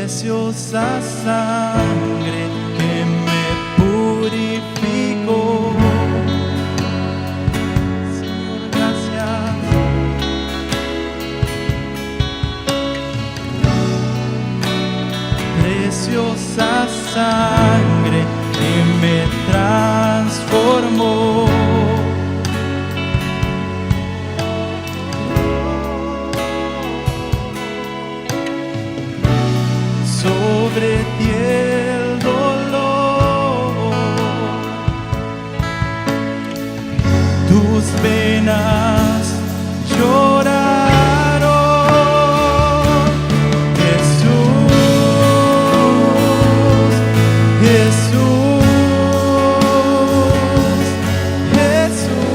preciosa sangre que me purificó. Señor, gracias. Preciosa sangre que me transformó. Sobre ti el dolor, tus venas lloraron. Jesús, Jesús, Jesús.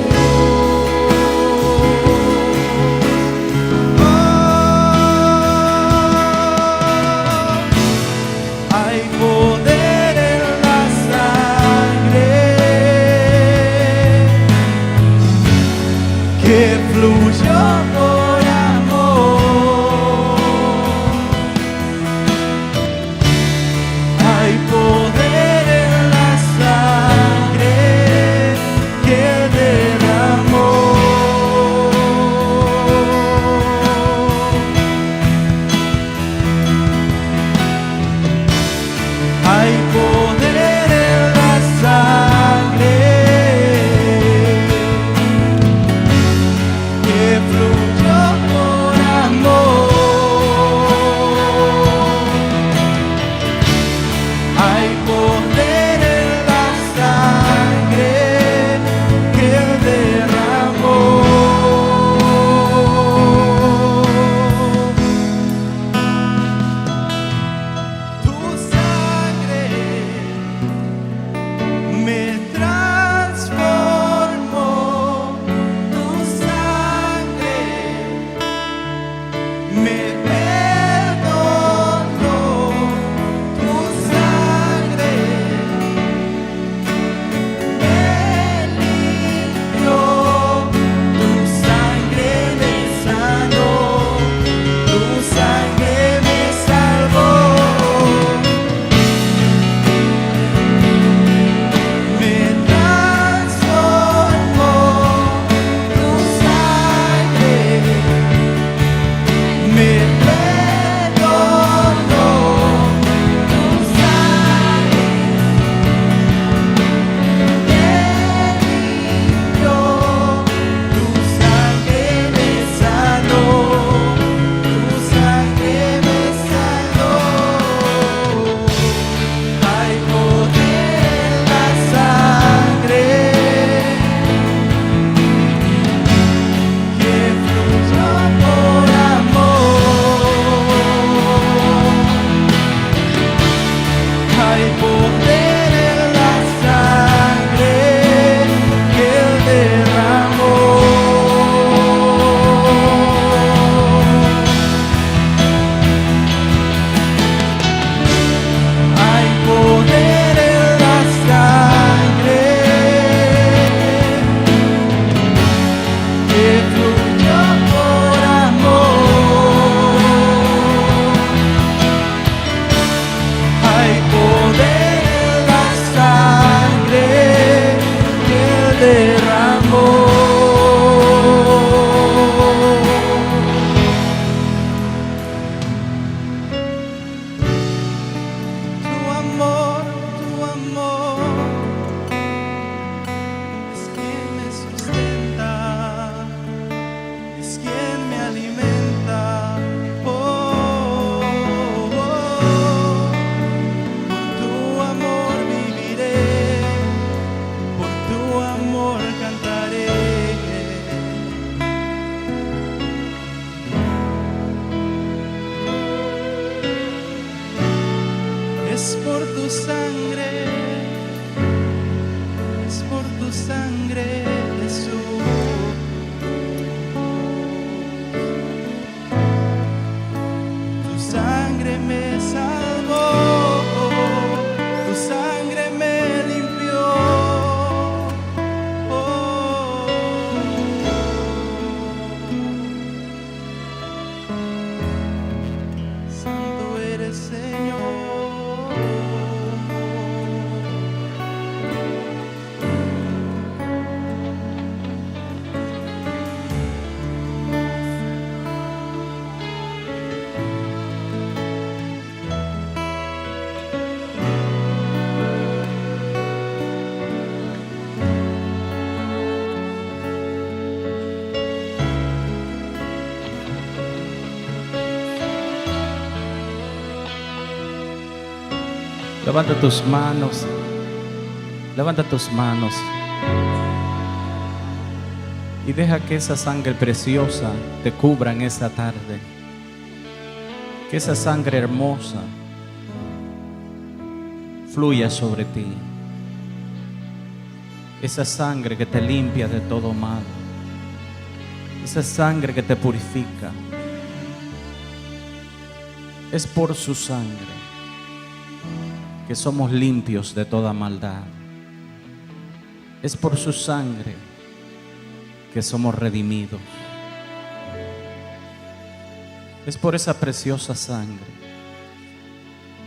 Hay poder en la sangre que fluyó por amor. Hay poder en la sangre que derramó. Hay poder en la sangre que fluyó por amor. Hay poder en la sangre que derramó. Tu sangre me transformó, tu sangre me perdonó, tu sangre me limpió, tu sangre me sanó, tu sangre me salvó. Me transformó, tu sangre me perdonó, tu sangre me limpió, tu sangre me sanó, tu sangre me salvó. Hay poder en la sangre que fluyó por amor. Hay poder en la sangre que Él derramó. Hay poder en la sangre que fluyó por amor. Hay poder en la sangre que Él derramó. Tu amor es quien me sustenta, es quien me alimenta. Oh, oh, oh. Por tu amor viviré, por tu amor cantaré. Es por tu sangre, es por tu sangre, Jesús. Tu sangre me salvó, tu sangre me limpió. Oh, Santo eres, Señor. Levanta tus manos. Levanta tus manos. Y deja que esa sangre preciosa te cubra en esta tarde. Que esa sangre hermosa fluya sobre ti. Esa sangre que te limpia de todo mal. Esa sangre que te purifica. Es por su sangre que somos limpios de toda maldad. Es por su sangre que somos redimidos. Es por esa preciosa sangre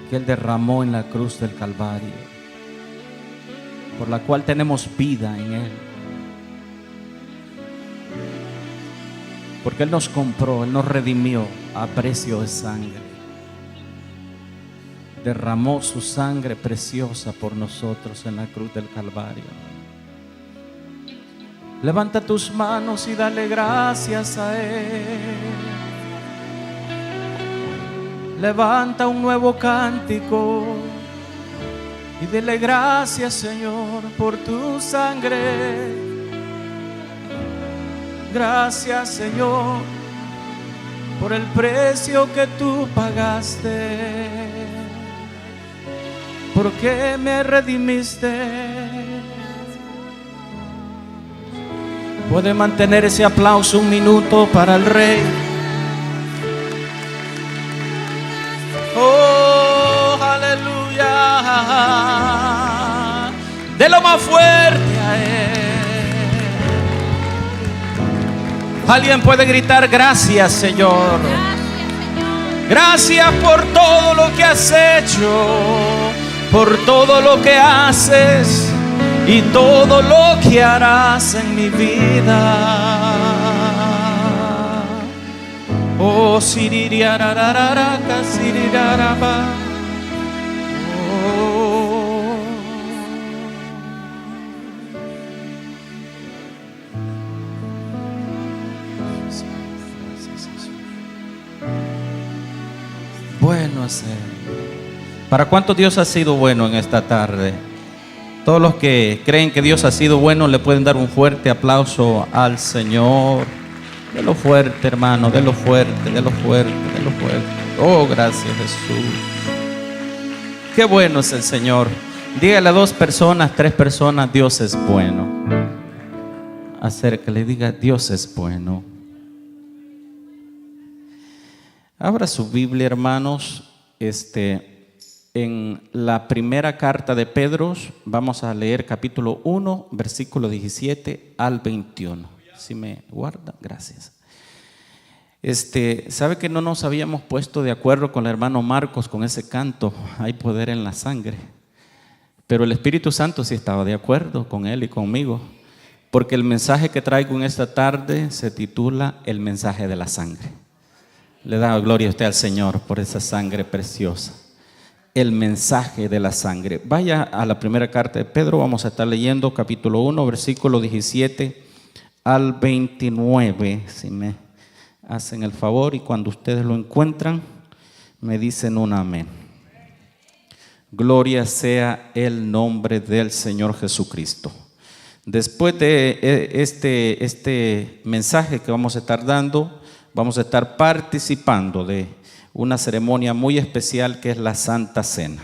que Él derramó en la cruz del Calvario, por la cual tenemos vida en Él. Porque Él nos compró, Él nos redimió a precio de sangre. Derramó su sangre preciosa por nosotros en la cruz del Calvario. Levanta tus manos y dale gracias a Él. Levanta un nuevo cántico y dile gracias, Señor, por tu sangre. Gracias, Señor, por el precio que tú pagaste, porque me redimiste. Puede mantener ese aplauso un minuto para el Rey. Oh, aleluya. De lo más fuerte a Él. Alguien puede gritar gracias, Señor. Gracias por todo lo que has hecho, por todo lo que haces y todo lo que harás en mi vida. Oh, siririarararaca, siriraraba. Oh. Bueno es Él. ¿Para cuántos Dios ha sido bueno en esta tarde? Todos los que creen que Dios ha sido bueno le pueden dar un fuerte aplauso al Señor. De lo fuerte, hermano, de lo fuerte, de lo fuerte, de lo fuerte. Oh, gracias, Jesús. Qué bueno es el Señor. Dígale a 2 personas, 3 personas, Dios es bueno. Acércale, diga, Dios es bueno. Abra su Biblia, hermanos. En la primera carta de Pedro, vamos a leer capítulo 1, versículo 17 al 21. Si me guarda, gracias. Sabe que no nos habíamos puesto de acuerdo con el hermano Marcos con ese canto, hay poder en la sangre. Pero el Espíritu Santo sí estaba de acuerdo con él y conmigo, porque el mensaje que traigo en esta tarde se titula El mensaje de la sangre. Le da gloria a usted al Señor por esa sangre preciosa. El mensaje de la sangre. Vaya a la primera carta de Pedro, vamos a estar leyendo capítulo 1, versículo 17 al 29, si me hacen el favor, y cuando ustedes lo encuentran, me dicen un amén. Gloria sea el nombre del Señor Jesucristo. Después de este mensaje que vamos a estar dando, vamos a estar participando de una ceremonia muy especial que es la Santa Cena.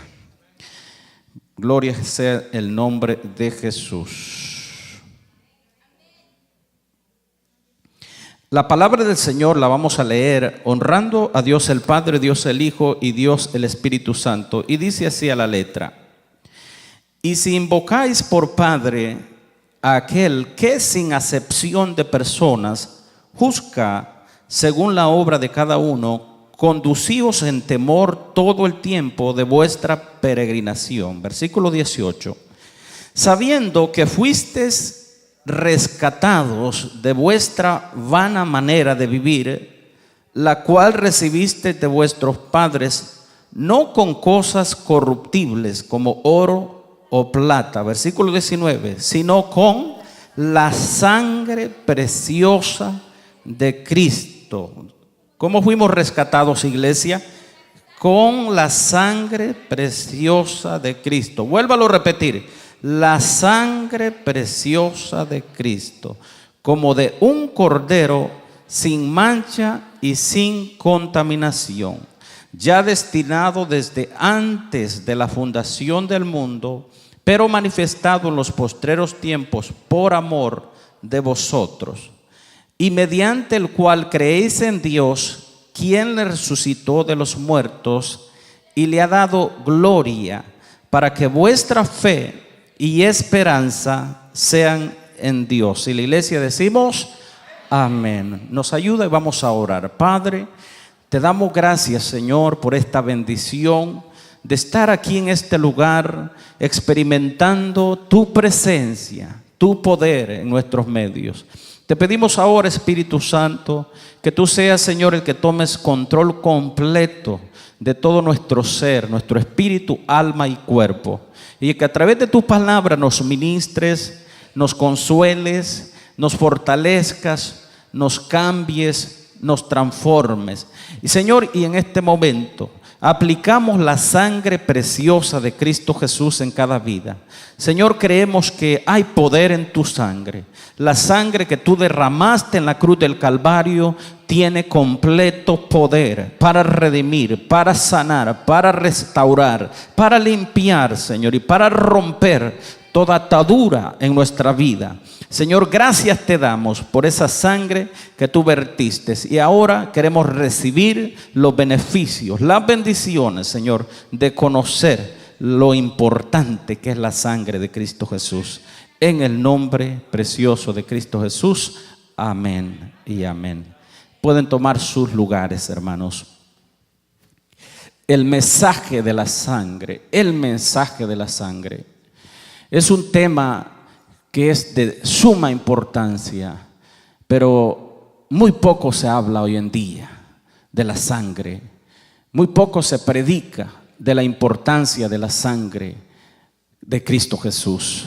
Gloria sea el nombre de Jesús. La palabra del Señor la vamos a leer honrando a Dios el Padre, Dios el Hijo y Dios el Espíritu Santo. Y dice así a la letra: y si invocáis por Padre a aquel que sin acepción de personas juzga según la obra de cada uno, conducíos en temor todo el tiempo de vuestra peregrinación. Versículo 18. Sabiendo que fuisteis rescatados de vuestra vana manera de vivir, la cual recibisteis de vuestros padres, no con cosas corruptibles como oro o plata. Versículo 19. Sino con la sangre preciosa de Cristo. ¿Cómo fuimos rescatados, iglesia? con la sangre preciosa de Cristo. Vuélvalo a repetir. La sangre preciosa de Cristo, como de un cordero sin mancha y sin contaminación, ya destinado desde antes de la fundación del mundo, pero manifestado en los postreros tiempos por amor de vosotros, y mediante el cual creéis en Dios, quien le resucitó de los muertos y le ha dado gloria, para que vuestra fe y esperanza sean en Dios. Y la iglesia decimos amén. Nos ayuda y vamos a orar. Padre, te damos gracias, Señor, por esta bendición de estar aquí en este lugar experimentando tu presencia, tu poder en nuestros medios. Te pedimos ahora, Espíritu Santo, que tú seas, Señor, el que tomes control completo de todo nuestro ser, nuestro espíritu, alma y cuerpo, y que a través de tu palabra nos ministres, nos consueles, nos fortalezcas, nos cambies, nos transformes. Y Señor, y en este momento aplicamos la sangre preciosa de Cristo Jesús en cada vida. Señor, creemos que hay poder en tu sangre. La sangre que tú derramaste en la cruz del Calvario tiene completo poder para redimir, para sanar, para restaurar, para limpiar, Señor, y para romper toda atadura en nuestra vida. Señor, gracias te damos por esa sangre que tú vertiste, y ahora queremos recibir los beneficios, las bendiciones, Señor, de conocer lo importante que es la sangre de Cristo Jesús. En el nombre precioso de Cristo Jesús, amén y amén. Pueden tomar sus lugares, hermanos. El mensaje de la sangre, es un tema que es de suma importancia, pero muy poco se habla hoy en día de la sangre. Muy poco se predica de la importancia de la sangre de Cristo Jesús.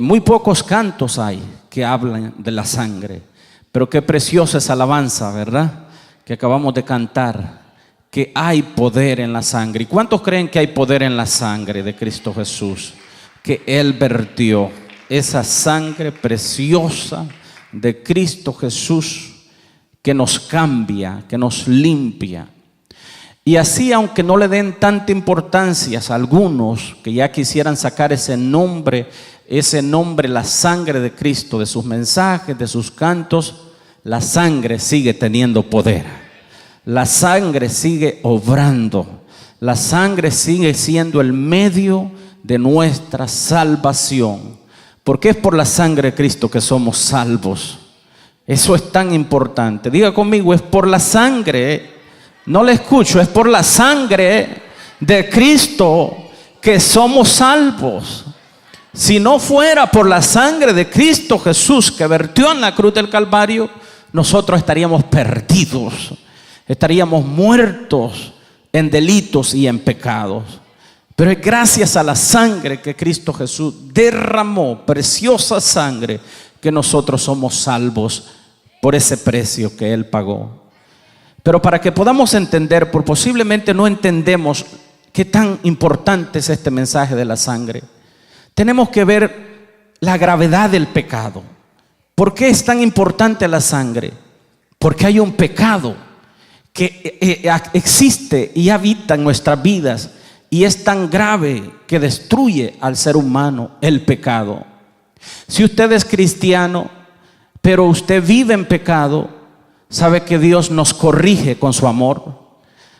Muy pocos cantos hay que hablan de la sangre, pero qué preciosa esa alabanza, ¿verdad? Que acabamos de cantar, que hay poder en la sangre. ¿Y cuántos creen que hay poder en la sangre de Cristo Jesús? Que Él vertió esa sangre preciosa de Cristo Jesús que nos cambia, que nos limpia. Y así, aunque no le den tanta importancia a algunos que ya quisieran sacar ese nombre, la sangre de Cristo, de sus mensajes, de sus cantos, la sangre sigue teniendo poder. La sangre sigue obrando. La sangre sigue siendo el medio de nuestra salvación. Porque es por la sangre de Cristo que somos salvos. Eso es tan importante. Diga conmigo, es por la sangre. No le escucho, es por la sangre de Cristo que somos salvos. Si no fuera por la sangre de Cristo Jesús que vertió en la cruz del Calvario, nosotros estaríamos perdidos, estaríamos muertos en delitos y en pecados. Pero es gracias a la sangre que Cristo Jesús derramó, preciosa sangre, que nosotros somos salvos por ese precio que Él pagó. Pero para que podamos entender, porque posiblemente no entendemos qué tan importante es este mensaje de la sangre, tenemos que ver la gravedad del pecado. ¿Por qué es tan importante la sangre? Porque hay un pecado que existe y habita en nuestras vidas, y es tan grave que destruye al ser humano, el pecado. Si usted es cristiano, pero usted vive en pecado, sabe que Dios nos corrige con su amor,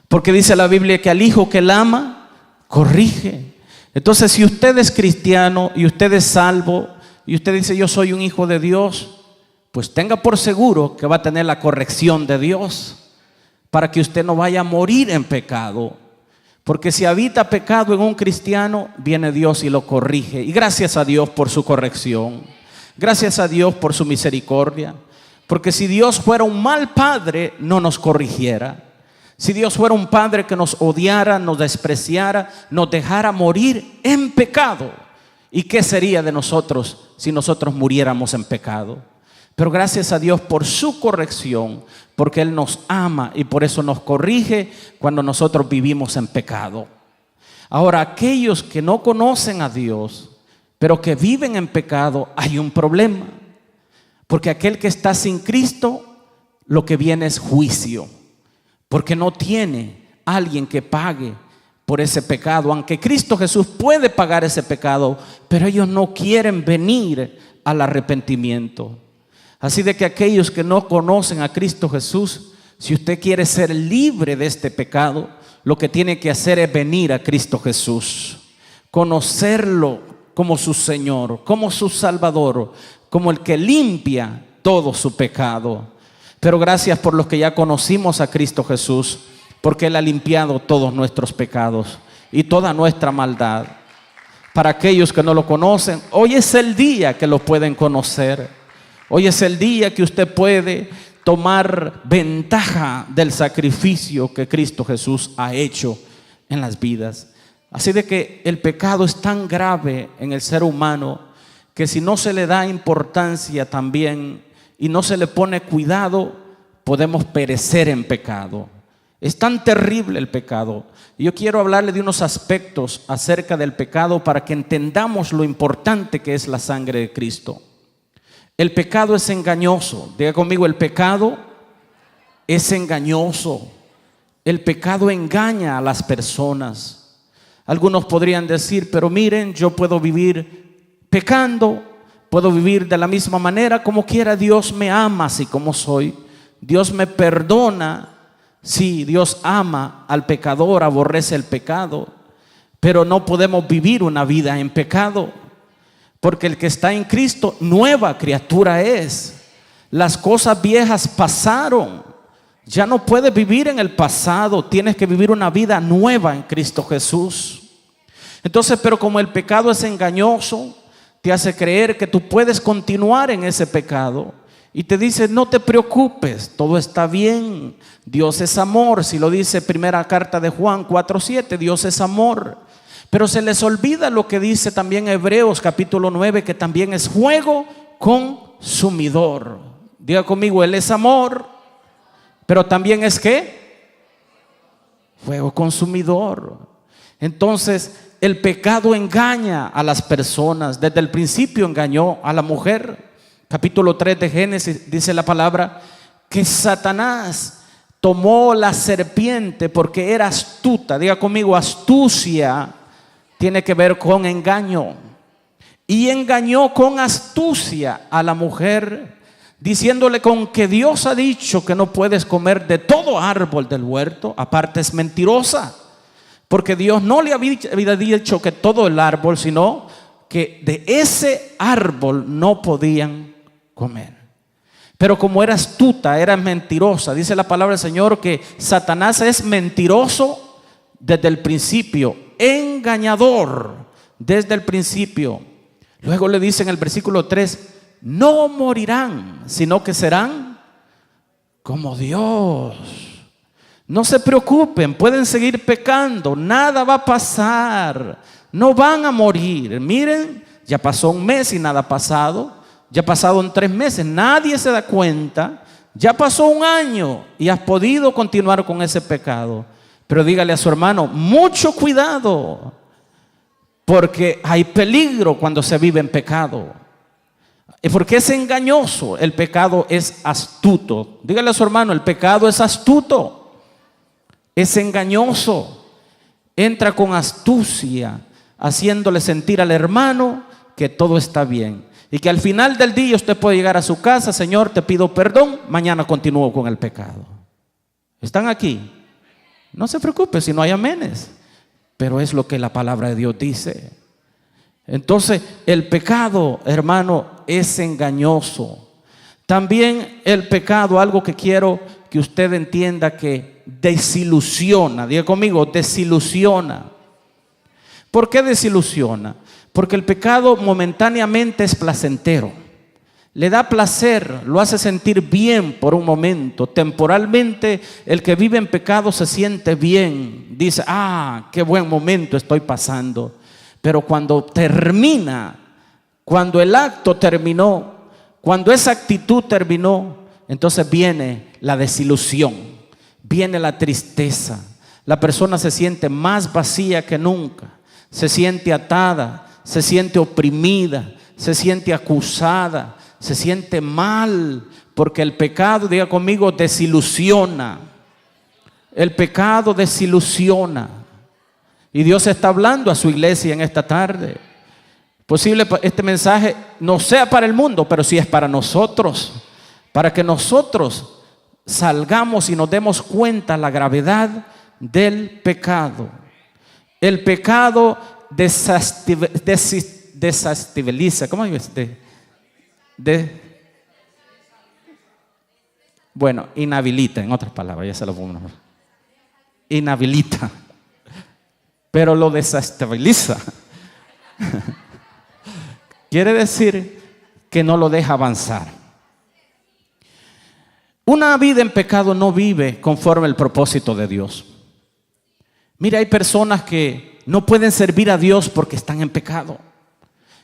porque dice la Biblia que al hijo que él ama, corrige. Entonces, si usted es cristiano y usted es salvo y usted dice yo soy un hijo de Dios, pues tenga por seguro que va a tener la corrección de Dios para que usted no vaya a morir en pecado. Porque si habita pecado en un cristiano, viene Dios y lo corrige. Y gracias a Dios por su corrección. Gracias a Dios por su misericordia. Porque si Dios fuera un mal padre, no nos corrigiera. Si Dios fuera un padre que nos odiara, nos despreciara, nos dejara morir en pecado, ¿y qué sería de nosotros si nosotros muriéramos en pecado? pero gracias a Dios por su corrección, porque Él nos ama y por eso nos corrige cuando nosotros vivimos en pecado. Ahora, aquellos que no conocen a Dios, pero que viven en pecado, hay un problema. Porque aquel que está sin Cristo, lo que viene es juicio. Porque no tiene alguien que pague por ese pecado. Aunque Cristo Jesús puede pagar ese pecado, pero ellos no quieren venir al arrepentimiento. Así de que aquellos que no conocen a Cristo Jesús, si usted quiere ser libre de este pecado, lo que tiene que hacer es venir a Cristo Jesús, conocerlo como su Señor, como su Salvador, como el que limpia todo su pecado. Pero gracias por los que ya conocimos a Cristo Jesús, porque Él ha limpiado todos nuestros pecados y toda nuestra maldad. Para aquellos que no lo conocen, hoy es el día que lo pueden conocer. Hoy es el día que usted puede tomar ventaja del sacrificio que Cristo Jesús ha hecho en las vidas. Así de que el pecado es tan grave en el ser humano que si no se le da importancia también y no se le pone cuidado, podemos perecer en pecado. Es tan terrible el pecado. Y yo quiero hablarle de unos aspectos acerca del pecado para que entendamos lo importante que es la sangre de Cristo. El pecado es engañoso. Diga conmigo, el pecado es engañoso. El pecado engaña a las personas. Algunos podrían decir, pero miren, yo puedo vivir pecando, puedo vivir de la misma manera, como quiera. Dios me ama así como soy. Dios me perdona. Sí, Dios ama al pecador, aborrece el pecado, pero no podemos vivir una vida en pecado. Porque el que está en Cristo, nueva criatura es. Las cosas viejas pasaron. Ya no puedes vivir en el pasado. Tienes que vivir una vida nueva en Cristo Jesús. Entonces, pero como el pecado es engañoso, te hace creer que tú puedes continuar en ese pecado. Y te dice, no te preocupes, todo está bien. Dios es amor. Si lo dice primera carta de Juan 4:7, Dios es amor. Pero se les olvida lo que dice también Hebreos capítulo 9, que también es fuego consumidor. Diga conmigo, Él es amor, pero también es ¿qué? Fuego consumidor. Entonces, el pecado engaña a las personas. Desde el principio engañó a la mujer. Capítulo 3 de Génesis dice la palabra que Satanás tomó la serpiente porque era astuta. Diga conmigo, astucia tiene que ver con engaño. Y engañó con astucia a la mujer, diciéndole con que Dios ha dicho que no puedes comer de todo árbol del huerto. Aparte es mentirosa, porque Dios no le había dicho que todo el árbol, sino que de ese árbol no podían comer. Pero como era astuta, era mentirosa, dice la palabra del Señor que Satanás es mentiroso desde el principio, engañador desde el principio. Luego le dice en el versículo 3, no morirán, sino que serán como Dios. No se preocupen, pueden seguir pecando, nada va a pasar, no van a morir. Miren, ya pasó un mes y nada ha pasado. Ya pasaron 3 meses, nadie se da cuenta. Ya pasó un año y has podido continuar con ese pecado. Pero dígale a su hermano, mucho cuidado, porque hay peligro cuando se vive en pecado. Porque es engañoso, el pecado es astuto. Dígale a su hermano, el pecado es astuto, es engañoso. Entra con astucia, haciéndole sentir al hermano que todo está bien. Y que al final del día usted puede llegar a su casa, Señor, te pido perdón, mañana continúo con el pecado. ¿Están aquí? No se preocupe si no hay amenes, pero es lo que la palabra de Dios dice. Entonces, el pecado, hermano, es engañoso. También el pecado, algo que quiero que usted entienda, que desilusiona. Diga conmigo, desilusiona. ¿Por qué desilusiona? Porque el pecado momentáneamente es placentero. Le da placer, lo hace sentir bien por un momento. Temporalmente, el que vive en pecado se siente bien. Dice, qué buen momento estoy pasando. Pero cuando termina, cuando el acto terminó, Cuando esa actitud terminó, entonces viene la desilusión, viene la tristeza. La persona se siente más vacía que nunca, se siente atada, se siente oprimida, se siente acusada, se siente mal, porque el pecado, diga conmigo, desilusiona. El pecado desilusiona. Y Dios está hablando a su iglesia en esta tarde. Posible este mensaje no sea para el mundo, pero sí es para nosotros, para que nosotros salgamos y nos demos cuenta la gravedad del pecado. El pecado desestabiliza, ¿cómo es? Bueno, inhabilita, en otras palabras, ya se lo pongo. Inhabilita, pero lo desestabiliza. Quiere decir que no lo deja avanzar. Una vida en pecado no vive conforme al propósito de Dios. Mira, hay personas que no pueden servir a Dios porque están en pecado.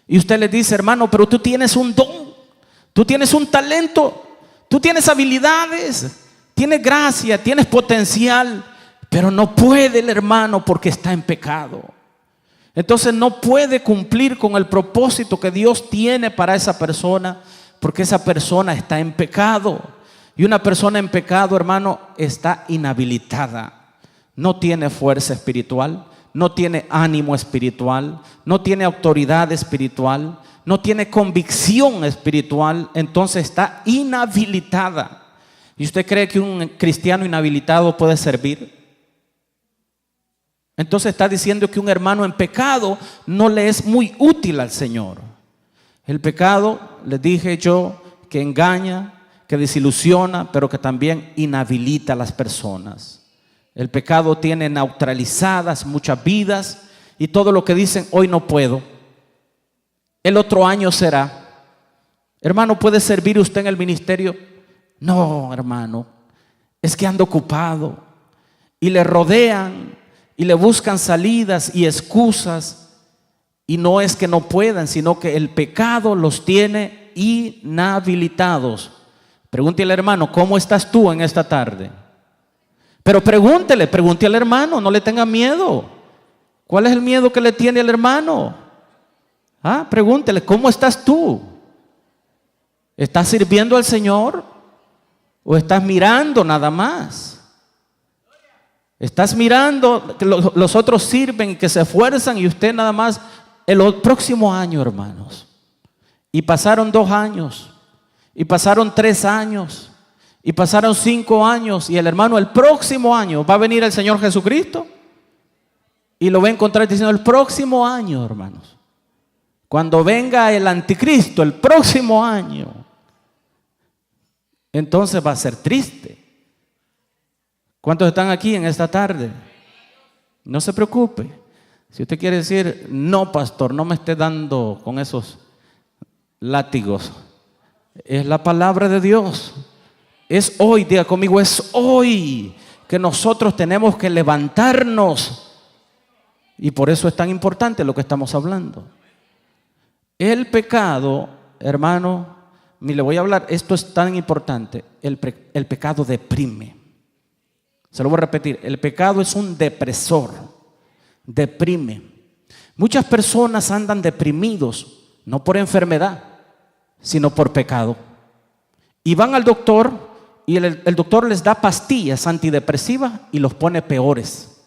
Y usted les dice, hermano, pero tú tienes un don, tú tienes un talento, tú tienes habilidades, tienes gracia, tienes potencial, pero no puede el hermano porque está en pecado. Entonces no puede cumplir con el propósito que Dios tiene para esa persona, porque esa persona está en pecado. Y una persona en pecado, hermano, está inhabilitada. No tiene fuerza espiritual, no tiene ánimo espiritual, no tiene autoridad espiritual, no tiene convicción espiritual, entonces está inhabilitada. ¿Y usted cree que un cristiano inhabilitado puede servir? Entonces está diciendo que un hermano en pecado no le es muy útil al Señor. El pecado, les dije yo, que engaña, que desilusiona, pero que también inhabilita a las personas. El pecado tiene neutralizadas muchas vidas y todo lo que dicen, hoy no puedo, el otro año será. Hermano, ¿puede servir usted en el ministerio? No, hermano, es que ando ocupado. Y le rodean y le buscan salidas y excusas, y no es que no puedan, sino que el pecado los tiene inhabilitados. Pregúntele, hermano, ¿cómo estás tú en esta tarde? Pero pregúntele al hermano, no le tenga miedo. ¿Cuál es el miedo que le tiene el hermano? Pregúntele, ¿cómo estás tú? ¿Estás sirviendo al Señor? ¿O estás mirando nada más? Estás mirando que los otros sirven y que se esfuerzan y usted nada más el próximo año, hermanos. Y pasaron 2 años, y pasaron 3 años, y pasaron 5 años, y el hermano el próximo año va a venir el Señor Jesucristo y lo va a encontrar diciendo el próximo año, hermanos. Cuando venga el anticristo el próximo año, entonces va a ser triste. ¿Cuántos están aquí en esta tarde? No se preocupe. Si usted quiere decir, no, pastor, no me esté dando con esos látigos. Es la palabra de Dios. Es hoy, diga conmigo, es hoy que nosotros tenemos que levantarnos. Y por eso es tan importante lo que estamos hablando. El pecado, hermano, le voy a hablar, esto es tan importante. El pecado deprime. Se lo voy a repetir, el pecado es un depresor, deprime. Muchas personas andan deprimidos, no por enfermedad, sino por pecado. Y van al doctor y el doctor les da pastillas antidepresivas y los pone peores.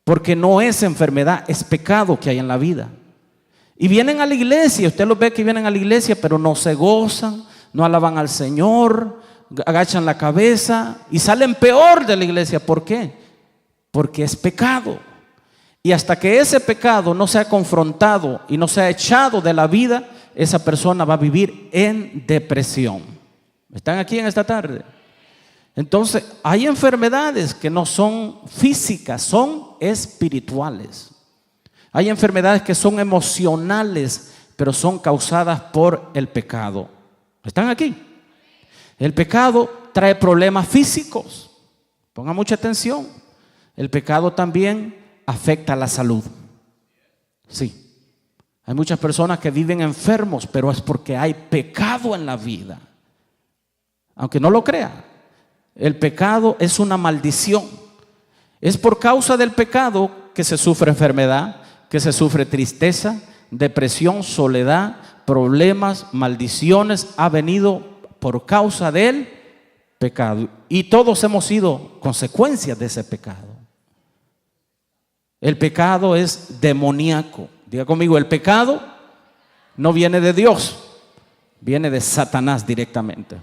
Porque no es enfermedad, es pecado que hay en la vida. Y vienen a la iglesia, usted los ve que vienen a la iglesia, pero no se gozan, no alaban al Señor, agachan la cabeza y salen peor de la iglesia. ¿Por qué? Porque es pecado. Y hasta que ese pecado no sea confrontado y no sea echado de la vida, esa persona va a vivir en depresión. ¿Están aquí en esta tarde? Entonces, hay enfermedades que no son físicas, son espirituales. Hay enfermedades que son emocionales, pero son causadas por el pecado. ¿Están aquí? El pecado trae problemas físicos. Ponga mucha atención. El pecado también afecta a la salud. Sí. Hay muchas personas que viven enfermos, pero es porque hay pecado en la vida. Aunque no lo crea, el pecado es una maldición. Es por causa del pecado que se sufre enfermedad, que se sufre tristeza, depresión, soledad, problemas, maldiciones. Ha venido por causa del pecado. Y todos hemos sido consecuencias de ese pecado. El pecado es demoníaco. Diga conmigo, el pecado no viene de Dios, viene de Satanás directamente.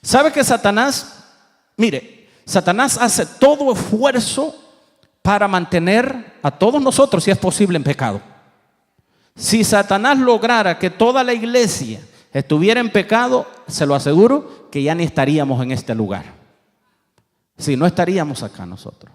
¿Sabe que Satanás, mire, Satanás hace todo esfuerzo para mantener a todos nosotros, si es posible, en pecado? Si Satanás lograra que toda la iglesia estuviera en pecado, se lo aseguro que ya ni estaríamos en este lugar. Si no estaríamos acá nosotros.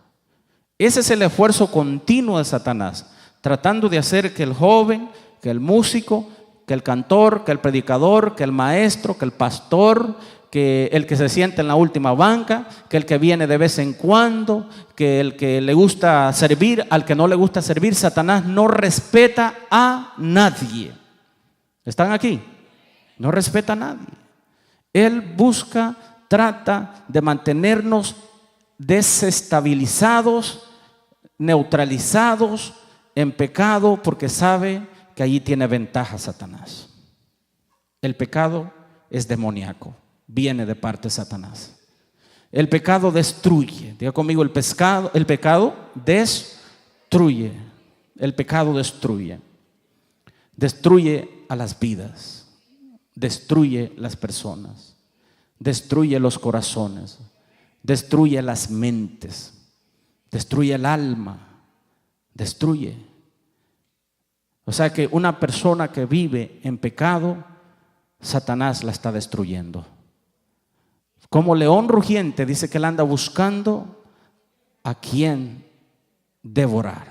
Ese es el esfuerzo continuo de Satanás, tratando de hacer que el joven, que el músico, que el cantor, que el predicador, que el maestro, que el pastor, que el que se siente en la última banca, que el que viene de vez en cuando, que el que le gusta servir, al que no le gusta servir. Satanás no respeta a nadie. ¿Están aquí? No respeta a nadie. Él busca, trata de mantenernos desestabilizados, neutralizados en pecado, porque sabe que allí tiene ventaja Satanás. El pecado es demoníaco, viene de parte de Satanás. El pecado destruye. Diga conmigo, el pecado destruye. El pecado destruye. Destruye a las vidas, destruye las personas, destruye los corazones, destruye las mentes, destruye el alma, destruye. O sea que una persona que vive en pecado, Satanás la está destruyendo. Como león rugiente, dice que él anda buscando a quien devorar.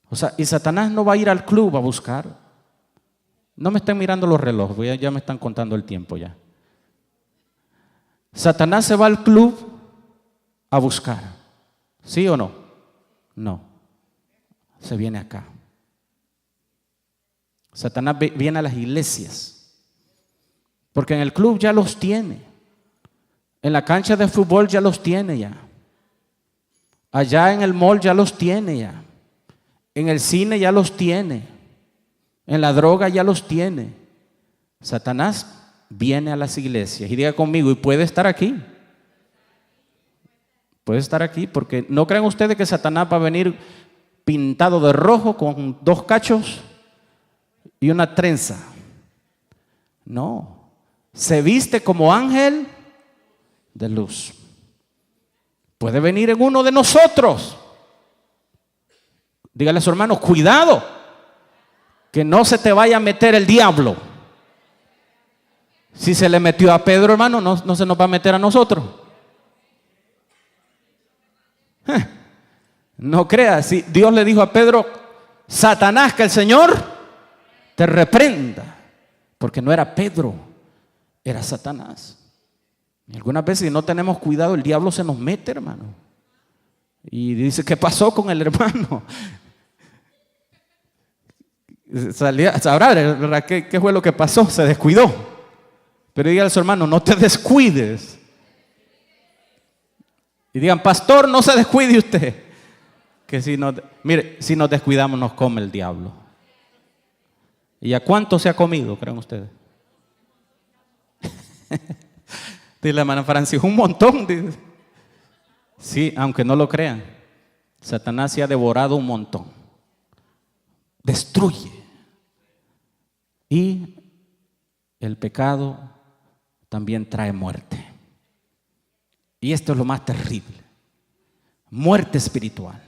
O sea, y Satanás no va a ir al club a buscar. No me estén mirando los relojes, ya me están contando el tiempo ya. Satanás se va al club a buscar. ¿Sí o no? No. Se viene acá. Satanás viene a las iglesias, porque en el club ya los tiene. En la cancha de fútbol ya los tiene ya. Allá en el mall ya los tiene ya. En el cine ya los tiene. En la droga ya los tiene. Satanás viene a las iglesias. Y diga conmigo, ¿y puede estar aquí? Puede estar aquí, porque no crean ustedes que Satanás va a venir pintado de rojo con 2 cachos y una trenza. No, se viste como ángel de luz. Puede venir en uno de nosotros. Dígale a su hermano, cuidado, que no se te vaya a meter el diablo. Si se le metió a Pedro, hermano, no se nos va a meter a nosotros. No creas, si Dios le dijo a Pedro, Satanás, que el Señor te reprenda, porque no era Pedro, era Satanás. Y algunas veces, si no tenemos cuidado, el diablo se nos mete, hermano. Y dice, ¿qué pasó con el hermano? Sabrá, ¿verdad? ¿Qué fue lo que pasó? Se descuidó. Pero dígale a su hermano, no te descuides. Y digan, pastor, no se descuide usted. Que mire, si nos descuidamos nos come el diablo. ¿Y a cuánto se ha comido, creen ustedes? Dice la hermana Francis, un montón. Dice. Sí, aunque no lo crean, Satanás se ha devorado un montón. Destruye. Y el pecado también trae muerte. Y esto es lo más terrible. Muerte espiritual.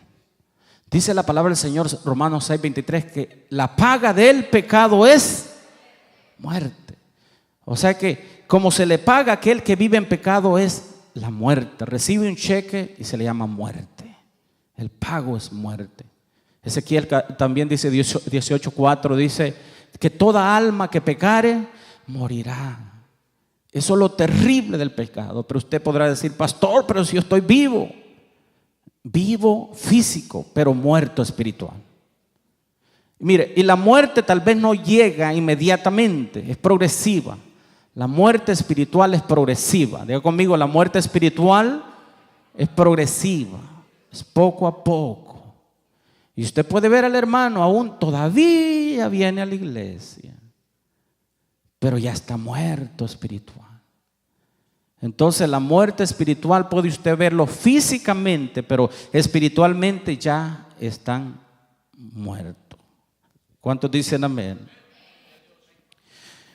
Dice la palabra del Señor, Romanos 6:23, que la paga del pecado es muerte. O sea que como se le paga a aquel que vive en pecado es la muerte. Recibe un cheque y se le llama muerte. El pago es muerte. Ezequiel también dice 18:4, dice que toda alma que pecare morirá. Eso es lo terrible del pecado. Pero usted podrá decir, pastor, pero si yo estoy vivo. Vivo físico, pero muerto espiritual. Mire, y la muerte tal vez no llega inmediatamente, es progresiva. La muerte espiritual es progresiva. Diga conmigo, la muerte espiritual es progresiva, es poco a poco. Y usted puede ver al hermano aún todavía viene a la iglesia, pero ya está muerto espiritual. Entonces la muerte espiritual puede usted verlo físicamente, pero espiritualmente ya están muertos. ¿Cuántos dicen amén?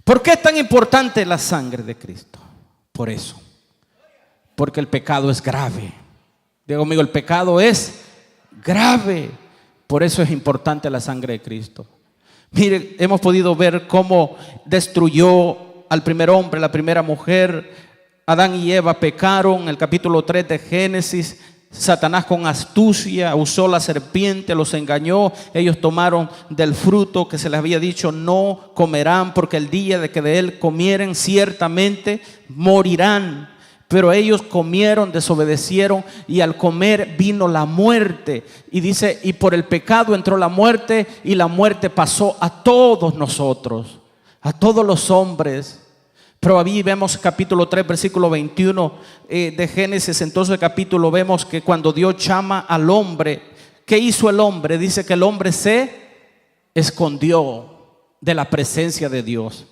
¿Por qué es tan importante la sangre de Cristo? Por eso. Porque el pecado es grave. Diga conmigo, el pecado es grave. Por eso es importante la sangre de Cristo. Mire, hemos podido ver cómo destruyó al primer hombre, la primera mujer. Adán y Eva pecaron. El capítulo 3 de Génesis. Satanás con astucia usó la serpiente, los engañó. Ellos tomaron del fruto que se les había dicho: no comerán, porque el día de que de él comieren ciertamente morirán. Pero ellos comieron, desobedecieron, y al comer vino la muerte. Y dice, y por el pecado entró la muerte, y la muerte pasó a todos nosotros, a todos los hombres. Pero ahí vemos capítulo 3, versículo 21 de Génesis. Entonces el capítulo vemos que cuando Dios llama al hombre, ¿qué hizo el hombre? Dice que el hombre se escondió de la presencia de Dios.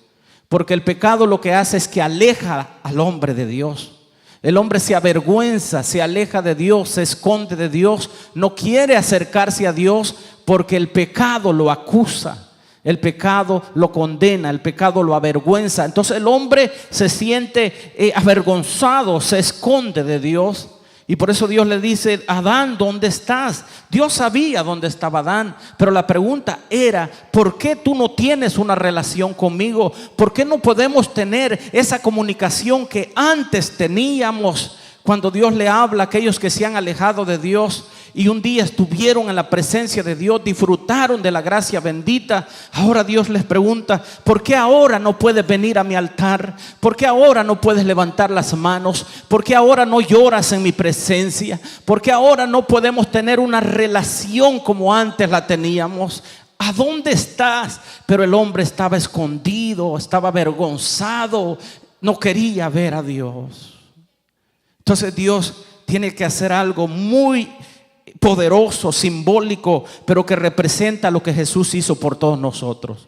Porque el pecado lo que hace es que aleja al hombre de Dios. El hombre se avergüenza, se aleja de Dios, se esconde de Dios. No quiere acercarse a Dios porque el pecado lo acusa. El pecado lo condena, el pecado lo avergüenza. Entonces el hombre se siente avergonzado, se esconde de Dios. Y por eso Dios le dice: Adán, ¿dónde estás? Dios sabía dónde estaba Adán, pero la pregunta era: ¿por qué tú no tienes una relación conmigo? ¿Por qué no podemos tener esa comunicación que antes teníamos? Cuando Dios le habla a aquellos que se han alejado de Dios y un día estuvieron en la presencia de Dios, disfrutaron de la gracia bendita. Ahora Dios les pregunta: ¿por qué ahora no puedes venir a mi altar? ¿Por qué ahora no puedes levantar las manos? ¿Por qué ahora no lloras en mi presencia? ¿Por qué ahora no podemos tener una relación como antes la teníamos? ¿A dónde estás? Pero el hombre estaba escondido, estaba avergonzado, no quería ver a Dios. Entonces Dios tiene que hacer algo muy poderoso, simbólico, pero que representa lo que Jesús hizo por todos nosotros.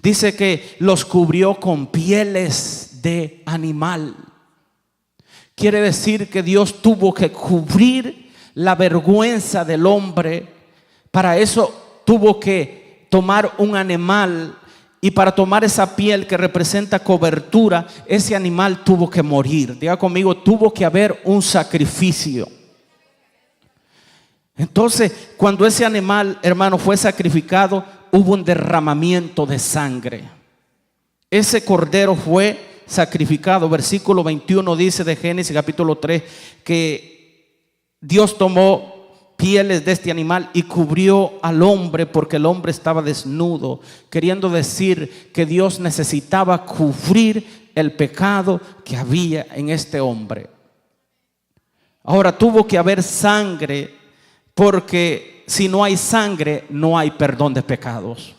Dice que los cubrió con pieles de animal. Quiere decir que Dios tuvo que cubrir la vergüenza del hombre. Para eso tuvo que tomar un animal. Y para tomar esa piel que representa cobertura, ese animal tuvo que morir. Diga conmigo, tuvo que haber un sacrificio. Entonces, cuando ese animal, hermano, fue sacrificado, hubo un derramamiento de sangre. Ese cordero fue sacrificado. Versículo 21 dice de Génesis capítulo 3 que Dios tomó pieles de este animal y cubrió al hombre porque el hombre estaba desnudo, queriendo decir que Dios necesitaba cubrir el pecado que había en este hombre. Ahora tuvo que haber sangre, porque si no hay sangre no hay perdón de pecados.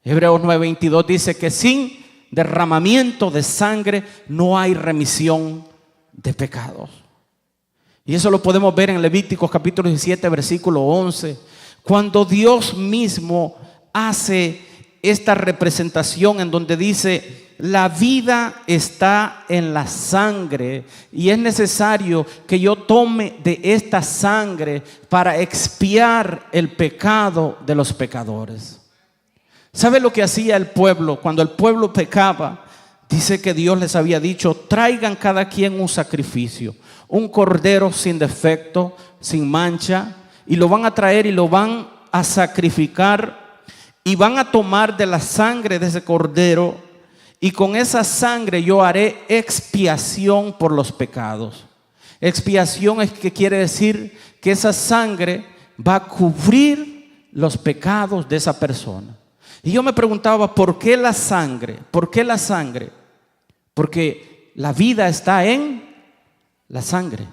Hebreos 9:22 dice que sin derramamiento de sangre no hay remisión de pecados. Y eso lo podemos ver en Levíticos capítulo 17 versículo 11, cuando Dios mismo hace esta representación en donde dice: la vida está en la sangre y es necesario que yo tome de esta sangre para expiar el pecado de los pecadores. ¿Sabe lo que hacía el pueblo? Cuando el pueblo pecaba, dice que Dios les había dicho: traigan cada quien un sacrificio, un cordero sin defecto, sin mancha, y lo van a traer y lo van a sacrificar, y van a tomar de la sangre de ese cordero, y con esa sangre yo haré expiación por los pecados. Expiación es que quiere decir que esa sangre va a cubrir los pecados de esa persona. Y yo me preguntaba: ¿por qué la sangre? ¿Por qué la sangre? Porque la vida está en la sangre.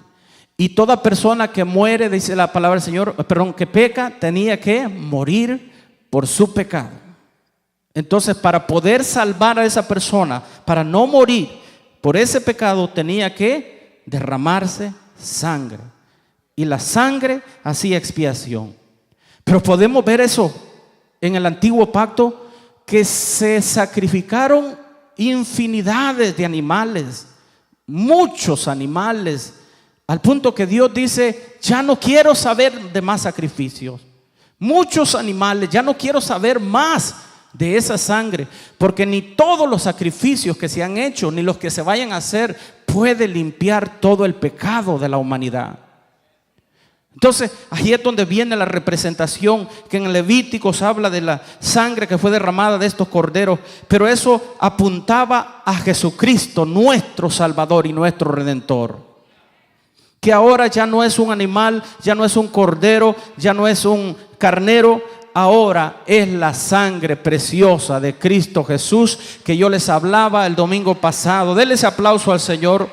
Y toda persona que muere, dice la palabra del Señor, que peca, tenía que morir por su pecado. Entonces, para poder salvar a esa persona, para no morir por ese pecado, tenía que derramarse sangre. Y la sangre hacía expiación. Pero podemos ver eso en el antiguo pacto, que se sacrificaron infinidades de animales, muchos animales, al punto que Dios dice: ya no quiero saber de más sacrificios. Muchos animales, ya no quiero saber más de esa sangre, porque ni todos los sacrificios que se han hecho, ni los que se vayan a hacer, puede limpiar todo el pecado de la humanidad. Entonces, ahí es donde viene la representación, que en Levíticos habla de la sangre que fue derramada de estos corderos, pero eso apuntaba a Jesucristo, nuestro Salvador y nuestro Redentor, que ahora ya no es un animal, ya no es un cordero, ya no es un carnero, ahora es la sangre preciosa de Cristo Jesús, que yo les hablaba el domingo pasado. Denle ese aplauso al Señor.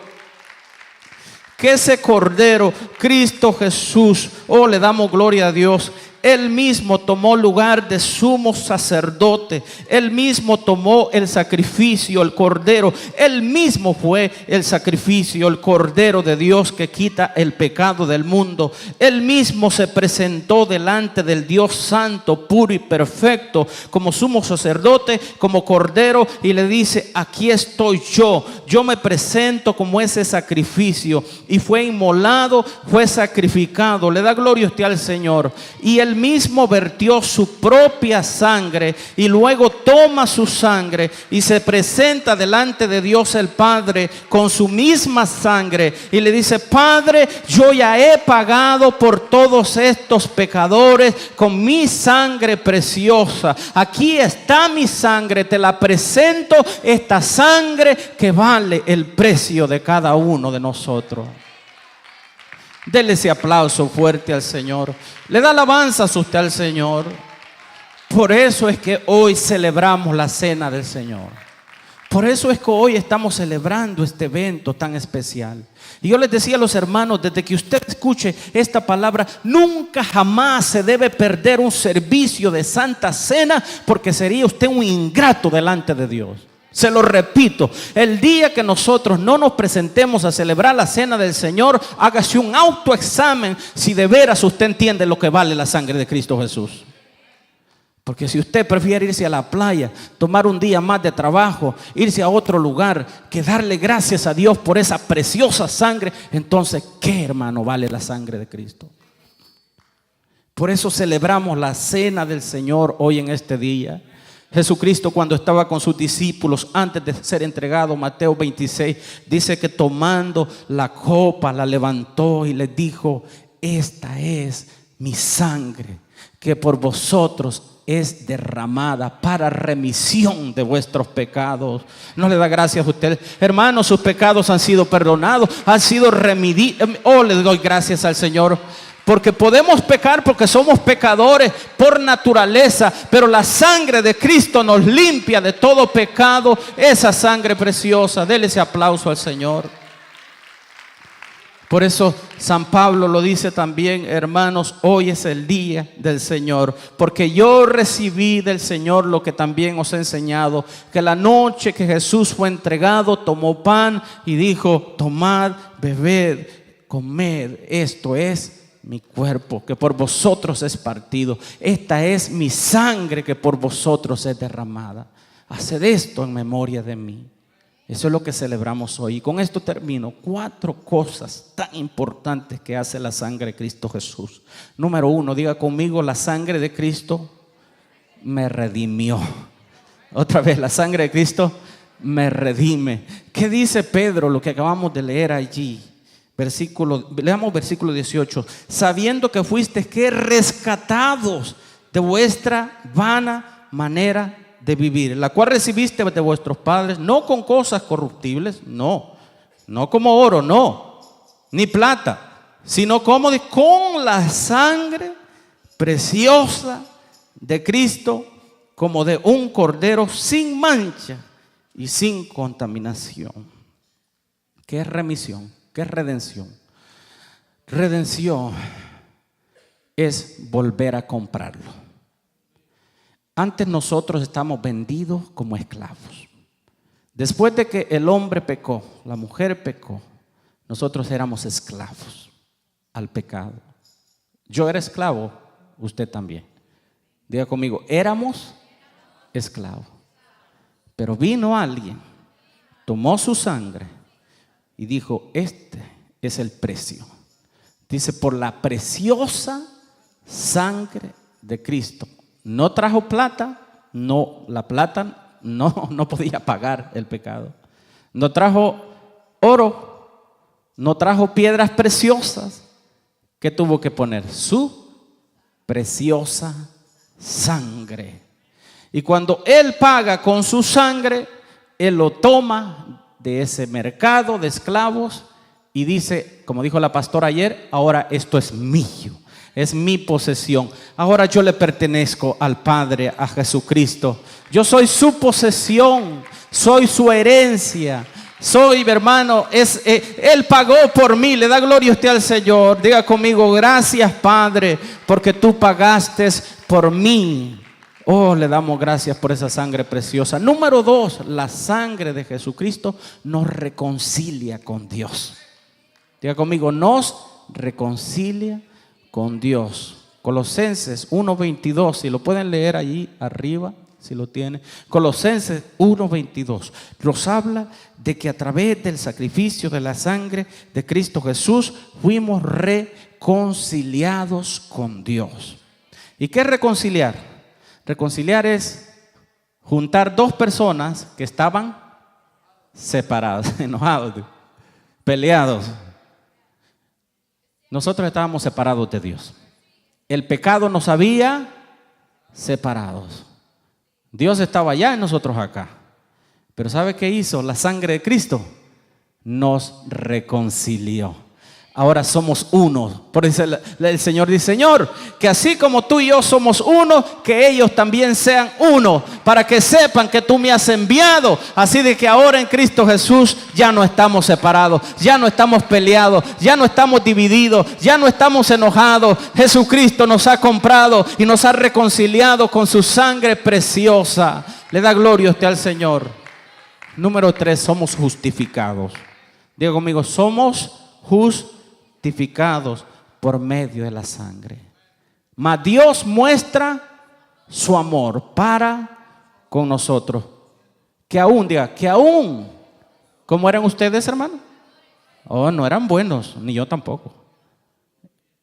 Que ese Cordero, Cristo Jesús, le damos gloria a Dios. Él mismo tomó lugar de sumo sacerdote. Él mismo tomó el sacrificio, el cordero. Él mismo fue el sacrificio, el cordero de Dios que quita el pecado del mundo. Él mismo se presentó delante del Dios santo, puro y perfecto, como sumo sacerdote, como cordero, y le dice: aquí estoy yo. Yo me presento como ese sacrificio. Y fue inmolado, fue sacrificado. Le da gloria a usted al Señor. Y él mismo vertió su propia sangre, y luego toma su sangre y se presenta delante de Dios el Padre con su misma sangre, y le dice: Padre, yo ya he pagado por todos estos pecadores con mi sangre preciosa. Aquí está mi sangre, te la presento, esta sangre que vale el precio de cada uno de nosotros. Dele ese aplauso fuerte al Señor. Le da alabanzas usted al Señor. Por eso es que hoy celebramos la cena del Señor. Por eso es que hoy estamos celebrando este evento tan especial. Y yo les decía a los hermanos, desde que usted escuche esta palabra, nunca jamás se debe perder un servicio de Santa Cena, porque sería usted un ingrato delante de Dios. Se lo repito, el día que nosotros no nos presentemos a celebrar la cena del Señor, hágase un autoexamen si de veras usted entiende lo que vale la sangre de Cristo Jesús. Porque si usted prefiere irse a la playa, tomar un día más de trabajo, irse a otro lugar, que darle gracias a Dios por esa preciosa sangre, entonces, ¿qué, hermano, vale la sangre de Cristo? Por eso celebramos la cena del Señor hoy en este día. Jesucristo, cuando estaba con sus discípulos antes de ser entregado, Mateo 26, dice que tomando la copa la levantó y les dijo: esta es mi sangre, que por vosotros es derramada para remisión de vuestros pecados. ¿No le da gracias a usted? Hermanos, sus pecados han sido perdonados, han sido remedidos. Le doy gracias al Señor. Porque podemos pecar porque somos pecadores por naturaleza, pero la sangre de Cristo nos limpia de todo pecado. Esa sangre preciosa. Dele ese aplauso al Señor. Por eso San Pablo lo dice también: hermanos, hoy es el día del Señor, porque yo recibí del Señor lo que también os he enseñado, que la noche que Jesús fue entregado, tomó pan y dijo: tomad, bebed, comed, esto es mi cuerpo, que por vosotros es partido. Esta es mi sangre, que por vosotros es derramada. Haced esto en memoria de mí. Eso es lo que celebramos hoy. Y con esto termino. 4 cosas tan importantes que hace la sangre de Cristo Jesús. Número 1, diga conmigo: la sangre de Cristo me redimió. Otra vez, la sangre de Cristo me redime. ¿Qué dice Pedro? Lo que acabamos de leer allí. Leamos versículo 18. Sabiendo que fuisteis que rescatados de vuestra vana manera de vivir, la cual recibiste de vuestros padres, no con cosas corruptibles, no como oro, no, ni plata, sino como con la sangre preciosa de Cristo, como de un cordero sin mancha y sin contaminación. ¿Qué es remisión? ¿Qué es redención? Redención es volver a comprarlo. Antes nosotros estamos vendidos como esclavos. Después de que el hombre pecó, la mujer pecó, nosotros éramos esclavos al pecado. Yo era esclavo, usted también. Diga conmigo, éramos esclavos. Pero vino alguien, tomó su sangre y dijo, este es el precio. Dice, por la preciosa sangre de Cristo. No trajo plata, no, la plata no podía pagar el pecado. No trajo oro, no trajo piedras preciosas. ¿Qué tuvo que poner? Su preciosa sangre. Y cuando Él paga con su sangre, Él lo toma de ese mercado de esclavos y dice, como dijo la pastora ayer, ahora esto es mío, es mi posesión. Ahora yo le pertenezco al Padre, a Jesucristo. Yo soy su posesión, soy su herencia. Soy, hermano, Él pagó por mí. Le da gloria usted al Señor. Diga conmigo, gracias Padre, porque tú pagaste por mí. Oh, le damos gracias por esa sangre preciosa. Número 2, la sangre de Jesucristo nos reconcilia con Dios. Diga conmigo, nos reconcilia con Dios. Colosenses 1:22, si lo pueden leer allí arriba, si lo tienen. Colosenses 1:22 nos habla de que a través del sacrificio de la sangre de Cristo Jesús fuimos reconciliados con Dios. ¿Y qué es reconciliar? Reconciliar es juntar dos personas que estaban separadas, enojados, peleados. Nosotros estábamos separados de Dios. El pecado nos había separados. Dios estaba allá y nosotros acá. Pero ¿sabe qué hizo? La sangre de Cristo nos reconcilió. Ahora somos uno. Por eso el Señor dice, Señor, que así como tú y yo somos uno, que ellos también sean uno, para que sepan que tú me has enviado. Así de que ahora en Cristo Jesús ya no estamos separados, ya no estamos peleados, ya no estamos divididos, ya no estamos enojados. Jesucristo nos ha comprado y nos ha reconciliado con su sangre preciosa. Le da gloria usted al Señor. Número 3, somos justificados. Diga conmigo, somos justificados por medio de la sangre. Mas Dios muestra su amor para con nosotros. Que aún, diga, que aún, ¿cómo eran ustedes, hermano? Oh, no eran buenos, ni yo tampoco.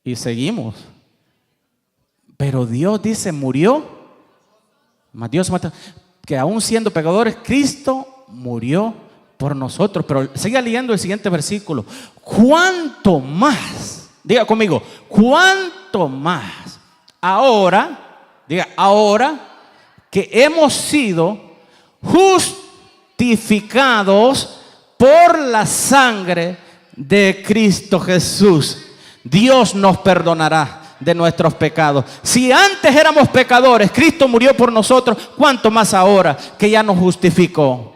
Y seguimos. Pero Dios dice, murió. Mas Dios muestra que aún siendo pecadores, Cristo murió por nosotros. Pero siga leyendo el siguiente versículo. ¿Cuánto más? Diga conmigo, ¿cuánto más? Ahora, diga, ahora que hemos sido justificados por la sangre de Cristo Jesús, Dios nos perdonará de nuestros pecados. Si antes éramos pecadores, Cristo murió por nosotros, ¿cuánto más ahora que ya nos justificó?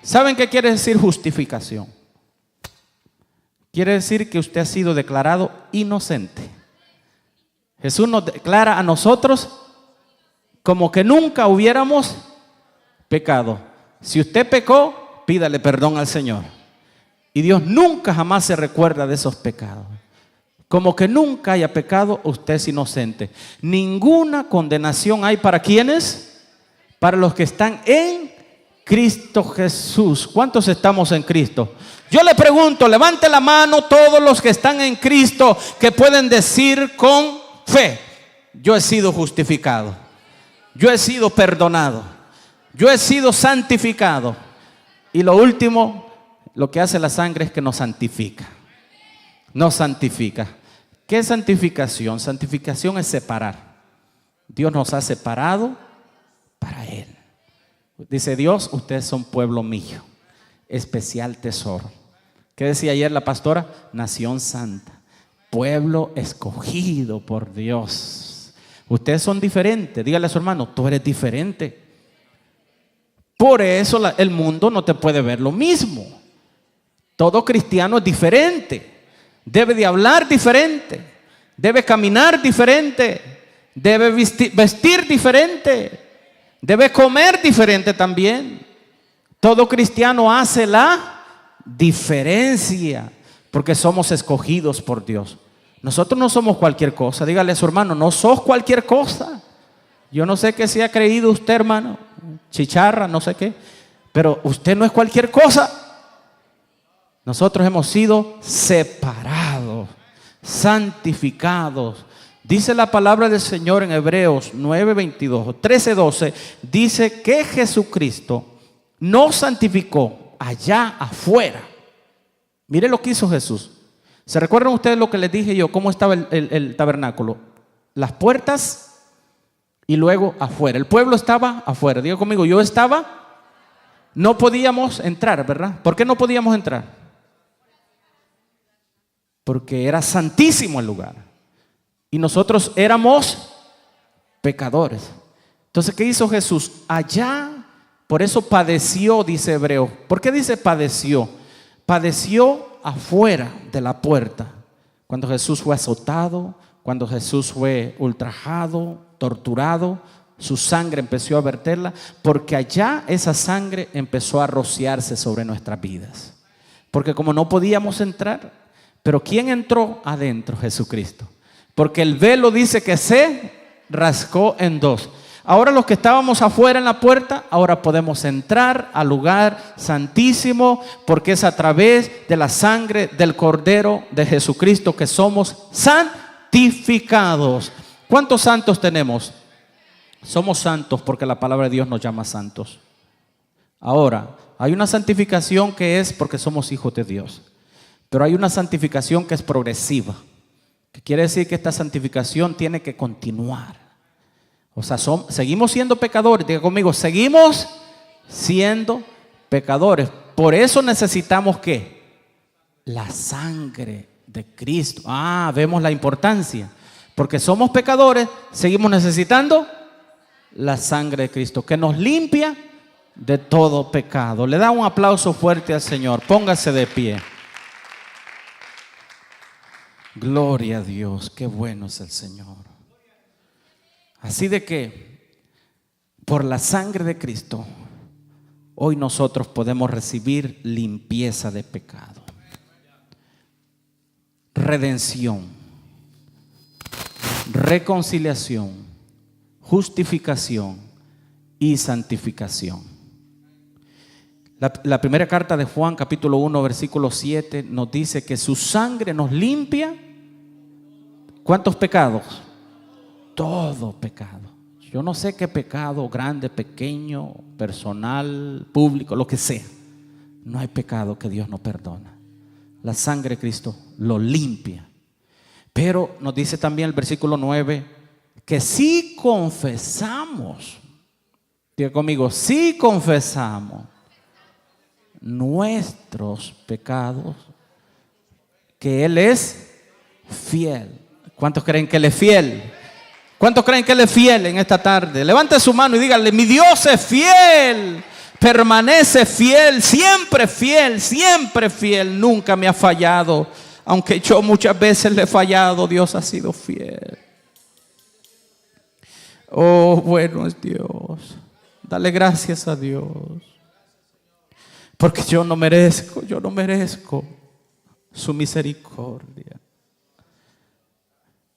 ¿Saben qué quiere decir justificación? Quiere decir que usted ha sido declarado inocente. Jesús nos declara a nosotros como que nunca hubiéramos pecado. Si usted pecó, pídale perdón al Señor. Y Dios nunca jamás se recuerda de esos pecados. Como que nunca haya pecado, usted es inocente. Ninguna condenación hay para quienes, para los que están en Cristo Jesús. ¿Cuántos estamos en Cristo? Yo le pregunto, levante la mano todos los que están en Cristo, que pueden decir con fe, yo he sido justificado, yo he sido perdonado, yo he sido santificado. Y lo último, lo que hace la sangre es que nos santifica. Nos santifica. ¿Qué es santificación? Santificación es separar. Dios nos ha separado para Él. Dice Dios, ustedes son pueblo mío, especial tesoro. ¿Qué decía ayer la pastora? Nación santa, pueblo escogido por Dios. Ustedes son diferentes. Dígale a su hermano, tú eres diferente. Por eso el mundo no te puede ver lo mismo. Todo cristiano es diferente. Debe de hablar diferente. Debe caminar diferente. Debe vestir diferente. Debe comer diferente también. Todo cristiano hace la diferencia porque somos escogidos por Dios. Nosotros no somos cualquier cosa. Dígale a su hermano, no sos cualquier cosa. Yo no sé qué se ha creído usted, hermano, chicharra, no sé qué, pero usted no es cualquier cosa. Nosotros hemos sido separados, santificados. Dice la palabra del Señor en Hebreos 9:22, 13:12, dice que Jesucristo nos santificó allá afuera. Mire lo que hizo Jesús. ¿Se recuerdan ustedes lo que les dije yo? ¿Cómo estaba el tabernáculo? Las puertas y luego afuera. El pueblo estaba afuera. Diga conmigo, yo estaba, no podíamos entrar, ¿verdad? ¿Por qué no podíamos entrar? Porque era santísimo el lugar. Y nosotros éramos pecadores. Entonces, ¿qué hizo Jesús? Allá, por eso padeció, dice Hebreo. ¿Por qué dice padeció? Padeció afuera de la puerta. Cuando Jesús fue azotado, cuando Jesús fue ultrajado, torturado, su sangre empezó a verterla, porque allá esa sangre empezó a rociarse sobre nuestras vidas. Porque como no podíamos entrar, pero ¿quién entró adentro? Jesucristo. Porque el velo dice que se rascó en dos. Ahora los que estábamos afuera en la puerta, ahora podemos entrar al lugar santísimo, porque es a través de la sangre del Cordero de Jesucristo que somos santificados. ¿Cuántos santos tenemos? Somos santos porque la palabra de Dios nos llama santos. Ahora, hay una santificación que es porque somos hijos de Dios, pero hay una santificación que es progresiva, que quiere decir que esta santificación tiene que continuar. O sea, seguimos siendo pecadores. Diga conmigo, seguimos siendo pecadores. Por eso necesitamos ¿qué? La sangre de Cristo. Vemos la importancia. Porque somos pecadores, seguimos necesitando la sangre de Cristo, que nos limpia de todo pecado. Le da un aplauso fuerte al Señor. Póngase de pie. Gloria a Dios, qué bueno es el Señor. Así de que por la sangre de Cristo hoy nosotros podemos recibir limpieza de pecado, redención, reconciliación, justificación y santificación. La primera carta de Juan, capítulo 1, versículo 7, nos dice que su sangre nos limpia. ¿Cuántos pecados? Todo pecado. Yo no sé qué pecado, grande, pequeño, personal, público, lo que sea. No hay pecado que Dios no perdona. La sangre de Cristo lo limpia. Pero nos dice también el versículo 9 que si confesamos, diga conmigo, si confesamos nuestros pecados, que Él es fiel. ¿Cuántos creen que Él es fiel? ¿Cuántos creen que Él es fiel en esta tarde? Levante su mano y díganle, mi Dios es fiel, permanece fiel, siempre fiel, nunca me ha fallado. Aunque yo muchas veces le he fallado, Dios ha sido fiel. Oh, bueno es Dios. Dale gracias a Dios. Porque yo no merezco su misericordia.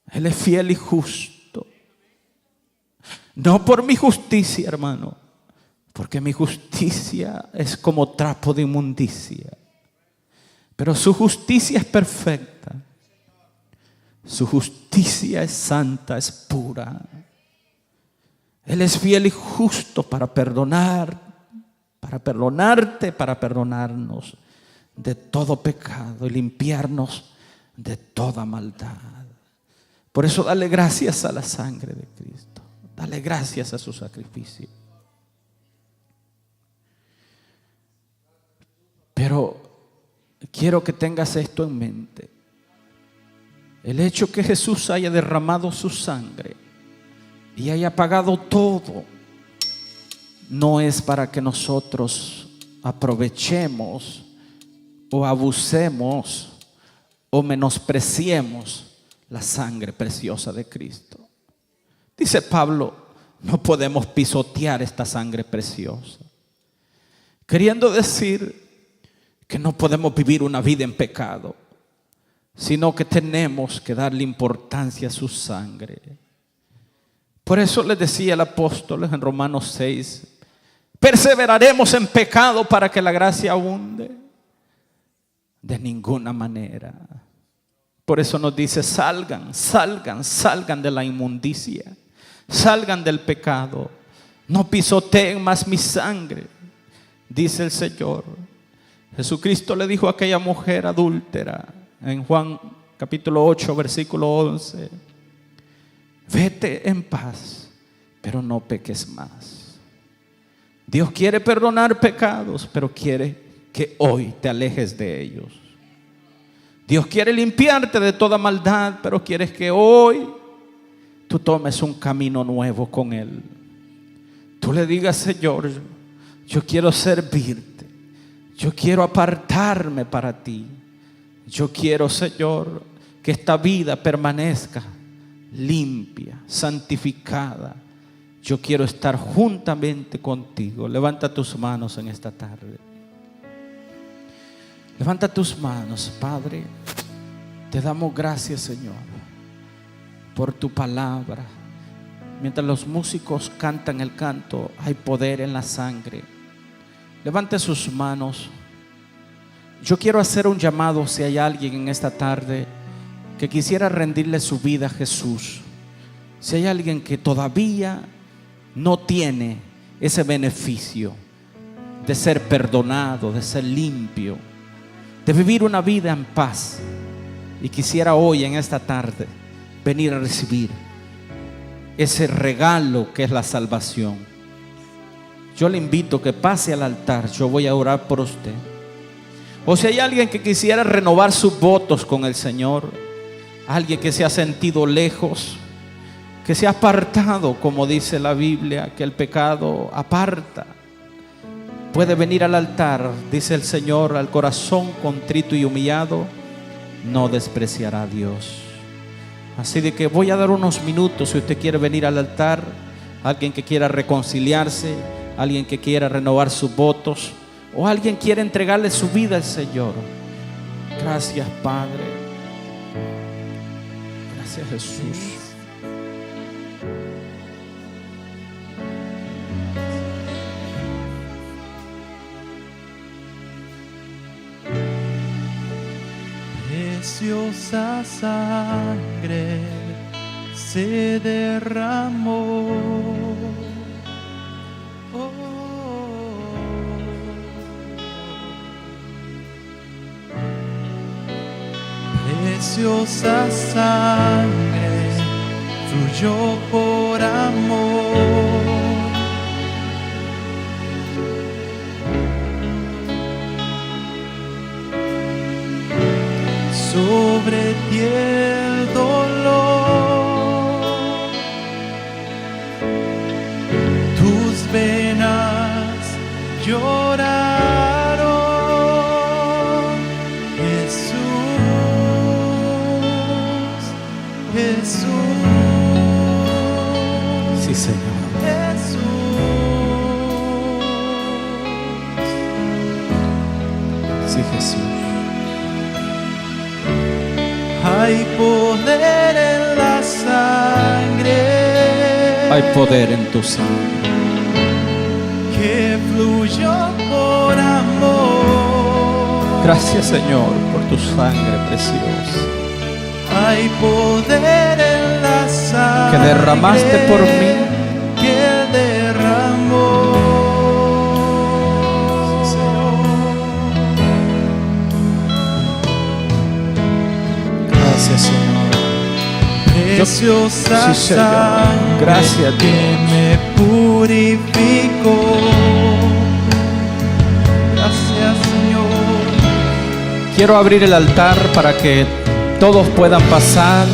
Él es fiel y justo. No por mi justicia, hermano, porque mi justicia es como trapo de inmundicia. Pero su justicia es perfecta. Su justicia es santa, es pura. Él es fiel y justo para perdonar, para perdonarte, para perdonarnos de todo pecado y limpiarnos de toda maldad. Por eso dale gracias a la sangre de Cristo. Dale gracias a su sacrificio. Pero quiero que tengas esto en mente. El hecho que Jesús haya derramado su sangre y haya pagado todo, no es para que nosotros aprovechemos o abusemos o menospreciemos la sangre preciosa de Cristo. Dice Pablo, no podemos pisotear esta sangre preciosa. Queriendo decir que no podemos vivir una vida en pecado, sino que tenemos que darle importancia a su sangre. Por eso les decía el apóstol en Romanos 6, perseveraremos en pecado para que la gracia abunde. De ninguna manera. Por eso nos dice, salgan de la inmundicia, salgan del pecado, no pisoteen más mi sangre, dice el Señor. Jesucristo le dijo a aquella mujer adúltera en Juan capítulo 8 versículo 11, vete en paz, pero no peques más. Dios quiere perdonar pecados, pero quiere que hoy te alejes de ellos. Dios quiere limpiarte de toda maldad, pero quiere que hoy tú tomes un camino nuevo con Él. Tú le digas, Señor, yo quiero servirte, yo quiero apartarme para ti. Yo quiero, Señor, que esta vida permanezca limpia, santificada. Yo quiero estar juntamente contigo. Levanta tus manos en esta tarde. Levanta tus manos, Padre. Te damos gracias, Señor, por tu palabra. Mientras los músicos cantan el canto, hay poder en la sangre. Levante sus manos. Yo quiero hacer un llamado si hay alguien en esta tarde que quisiera rendirle su vida a Jesús. Si hay alguien que todavía no tiene ese beneficio de ser perdonado, de ser limpio, de vivir una vida en paz, y quisiera hoy en esta tarde venir a recibir ese regalo que es la salvación, yo le invito que pase al altar. Yo voy a orar por usted. O si hay alguien que quisiera renovar sus votos con el Señor, alguien que se ha sentido lejos, que se ha apartado, como dice la Biblia, que el pecado aparta, puede venir al altar. Dice el Señor, al corazón contrito y humillado no despreciará a Dios. Así de que voy a dar unos minutos si usted quiere venir al altar, alguien que quiera reconciliarse, alguien que quiera renovar sus votos, o alguien quiere entregarle su vida al Señor. Gracias, Padre. Gracias, Jesús. Preciosa sangre se derramó. Preciosa sangre fluyó por amor. Sobre ti el dolor, tus venas lloraron. Jesús, Jesús, Sí, Señor. Jesús. Sí, Jesús. Hay poder en la sangre. Hay poder en tu sangre. Que fluyó por amor. Gracias, Señor, por tu sangre preciosa Hay poder en la sangre. que derramaste por mí. Que derramó. Gracias, Señor. Preciosa Sí, Señor. sangre Gracias, Dios. que me purificó. Gracias, Señor. Quiero abrir el altar para que todos puedan pasar.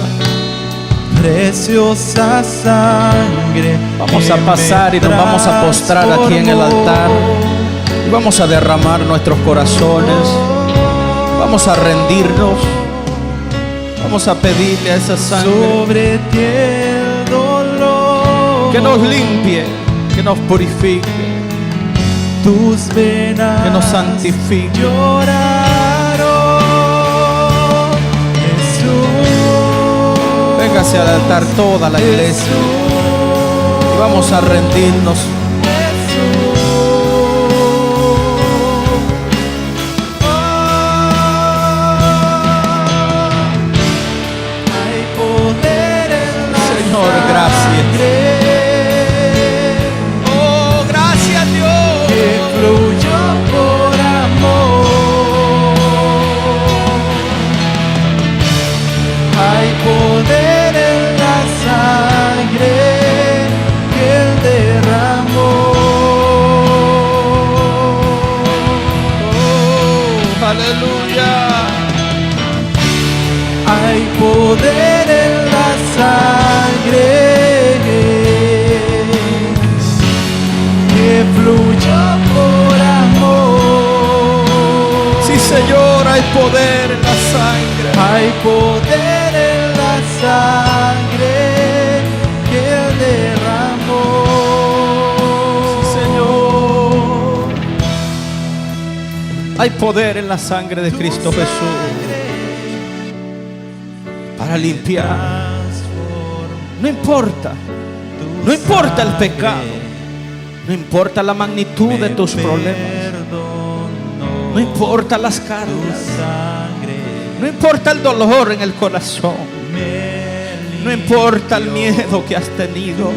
Preciosa sangre. Vamos que a pasar y nos me vamos a postrar aquí en el altar. transformó. Y vamos a derramar nuestros corazones. Vamos a rendirnos. Vamos a pedirle a esa sangre. Sobre ti el dolor, que nos limpie, que nos purifique, tus venas que nos santifique. lloraron, Jesús. Véngase al altar toda la iglesia y vamos a rendirnos. Señor, gracias. Oh, gracias, Dios. Que fluyó por amor. Hay poder en la sangre que Él derramó. Oh, aleluya. Hay poder en la sangre que fluyó por amor. Sí, Señor, hay poder en la sangre. Hay poder en la sangre que Él derramó. Sí, Señor. Hay poder en la sangre de Cristo Jesús para limpiar. No importa, no importa el pecado, no importa la magnitud de tus problemas, no importa las cargas, no importa el dolor en el corazón, no importa el miedo que has tenido,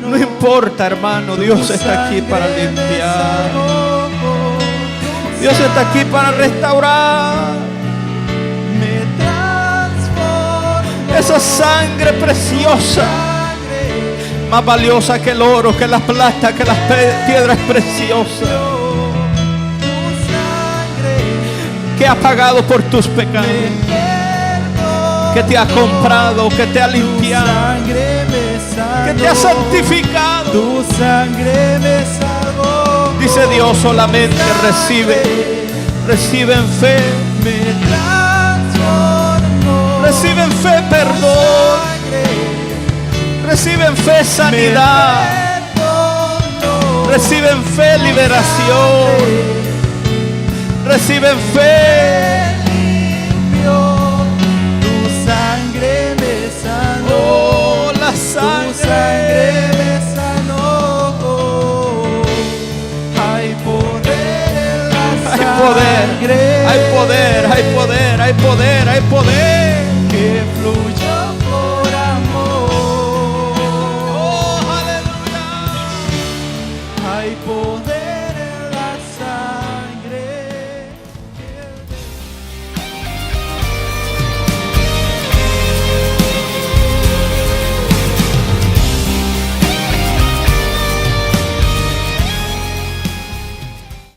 no importa, hermano, Dios está aquí para limpiar, Dios está aquí para restaurar. Esa sangre preciosa, más valiosa que el oro, que la plata, que las piedras preciosas, que ha pagado por tus pecados, que te ha comprado, que te ha limpiado, que te ha santificado. Tu sangre me salvó. Dice Dios, solamente recibe en fe. Recibe en fe perdón. Recibe en fe sanidad. Recibe en fe liberación. Recibe en fe. Tu sangre me sanó. Oh, la Tu sangre. sangre me sanó. Hay poder en la Hay sangre. poder, hay poder, hay poder, hay poder, hay poder. Que fluye